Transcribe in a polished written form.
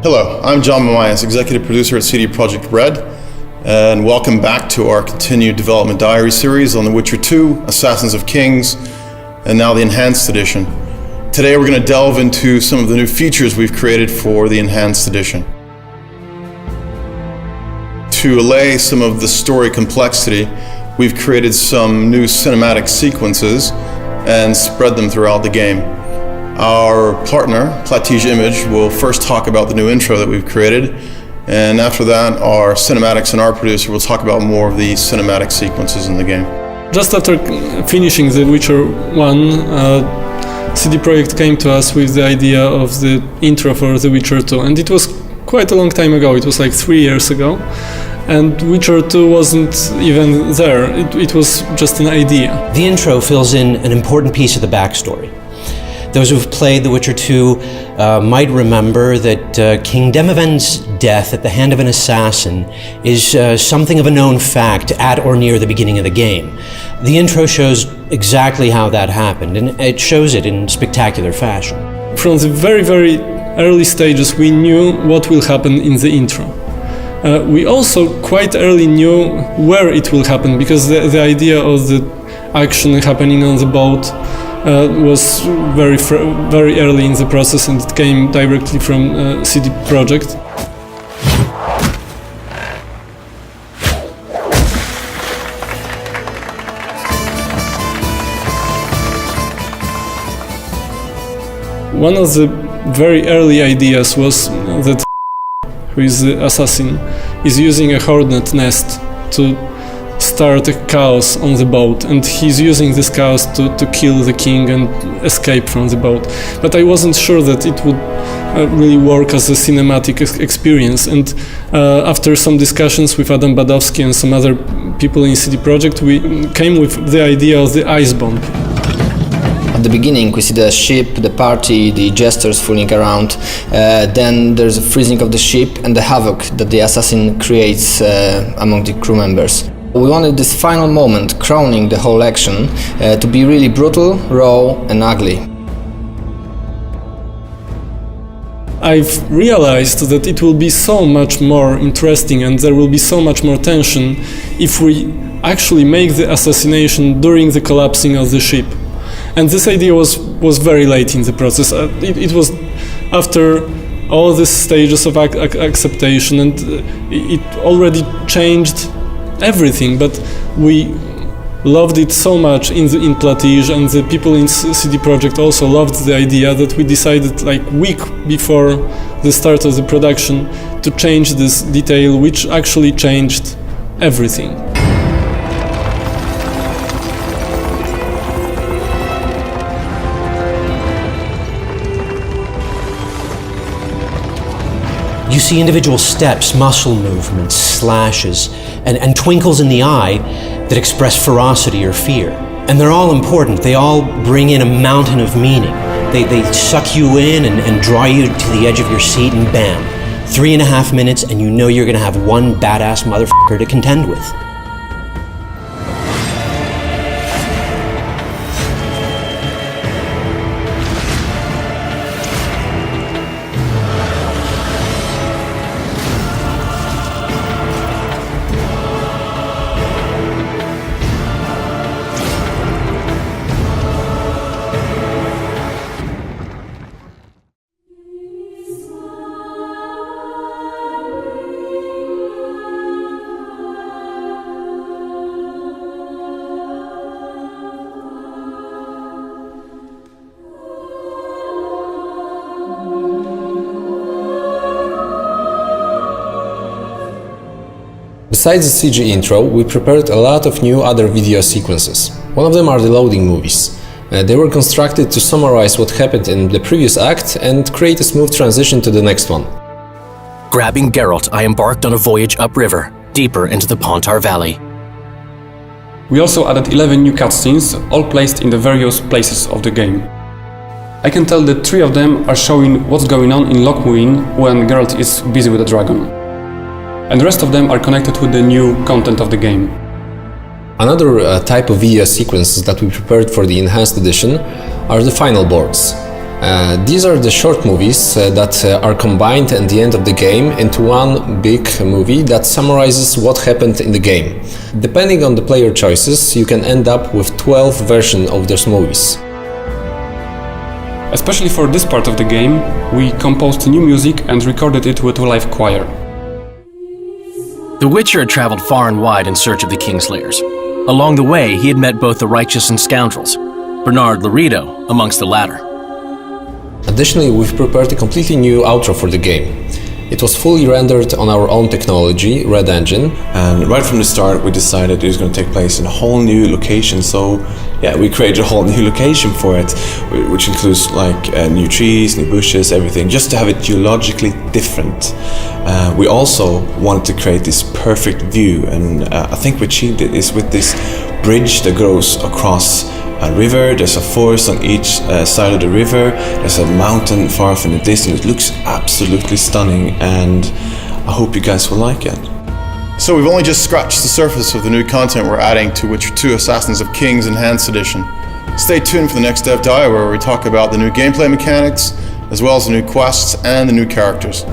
Hello, I'm John Mamias, Executive Producer at CD Projekt Red, and welcome back to our continued development diary series on The Witcher 2, Assassins of Kings, and now the Enhanced Edition. Today we're going to delve into some of the new features we've created for the Enhanced Edition. To allay some of the story complexity, we've created some new cinematic sequences and spread them throughout the game. Our partner, Platige Image, will first talk about the new intro that we've created, and after that, our cinematics and art producer will talk about more of the cinematic sequences in the game. Just after finishing The Witcher 1, CD Projekt came to us with the idea of the intro for The Witcher 2, and it was quite a long time ago. It was like 3 years ago, and Witcher 2 wasn't even there. It was just an idea. The intro fills in an important piece of the backstory. Those who've played The Witcher 2 might remember that King Demavend's death at the hand of an assassin is something of a known fact at or near the beginning of the game. The intro shows exactly how that happened, and it shows it in spectacular fashion. From the very, very early stages, we knew what will happen in the intro. We also quite early knew where it will happen, because the idea of the action happening on the boat was very early in the process, and it came directly from CD Projekt. One of the very early ideas was that who is the assassin is using a hornet nest to start a chaos on the boat, and he's using this chaos to kill the king and escape from the boat. But I wasn't sure that it would really work as a cinematic experience, and after some discussions with Adam Badowski and some other people in CD Projekt, we came with the idea of the ice bomb. At the beginning we see the ship, the party, the jesters fooling around, then there's a freezing of the ship and the havoc that the assassin creates among the crew members. We wanted this final moment, crowning the whole action, to be really brutal, raw and ugly. I've realized that it will be so much more interesting and there will be so much more tension if we actually make the assassination during the collapsing of the ship. And this idea was very late in the process. It was after all these stages of acceptation, and it already changed everything, but we loved it so much in Platige, and the people in CD Projekt also loved the idea, that we decided like week before the start of the production to change this detail, which actually changed everything. You see individual steps, muscle movements, slashes, and twinkles in the eye that express ferocity or fear. And they're all important. They all bring in a mountain of meaning. They suck you in and draw you to the edge of your seat, and bam, 3.5 minutes and you know you're gonna have one badass motherfucker to contend with. Besides the CG intro, we prepared a lot of new other video sequences. One of them are the loading movies. They were constructed to summarize what happened in the previous act and create a smooth transition to the next one. Grabbing Geralt, I embarked on a voyage upriver, deeper into the Pontar Valley. We also added 11 new cutscenes, all placed in the various places of the game. I can tell that 3 of them are showing what's going on in Lochmuin when Geralt is busy with the dragon. And the rest of them are connected with the new content of the game. Another type of video sequences that we prepared for the Enhanced Edition are the final boards. These are the short movies that are combined at the end of the game into one big movie that summarizes what happened in the game. Depending on the player choices, you can end up with 12 versions of those movies. Especially for this part of the game, we composed new music and recorded it with a live choir. The Witcher had traveled far and wide in search of the Kingslayers. Along the way, he had met both the righteous and scoundrels, Bernard Laredo amongst the latter. Additionally, we've prepared a completely new outro for the game. It was fully rendered on our own technology, Red Engine. And right from the start we decided it was going to take place in a whole new location, so yeah, we created a whole new location for it, which includes like new trees, new bushes, everything, just to have it geologically different. We also wanted to create this perfect view, and I think we achieved it is with this bridge that goes across a river. There's a forest on each side of the river. There's a mountain far off in the distance. It looks absolutely stunning, and I hope you guys will like it. So we've only just scratched the surface of the new content we're adding to Witcher 2 Assassins of Kings Enhanced Edition. Stay tuned for the next Dev Dive where we talk about the new gameplay mechanics, as well as the new quests and the new characters.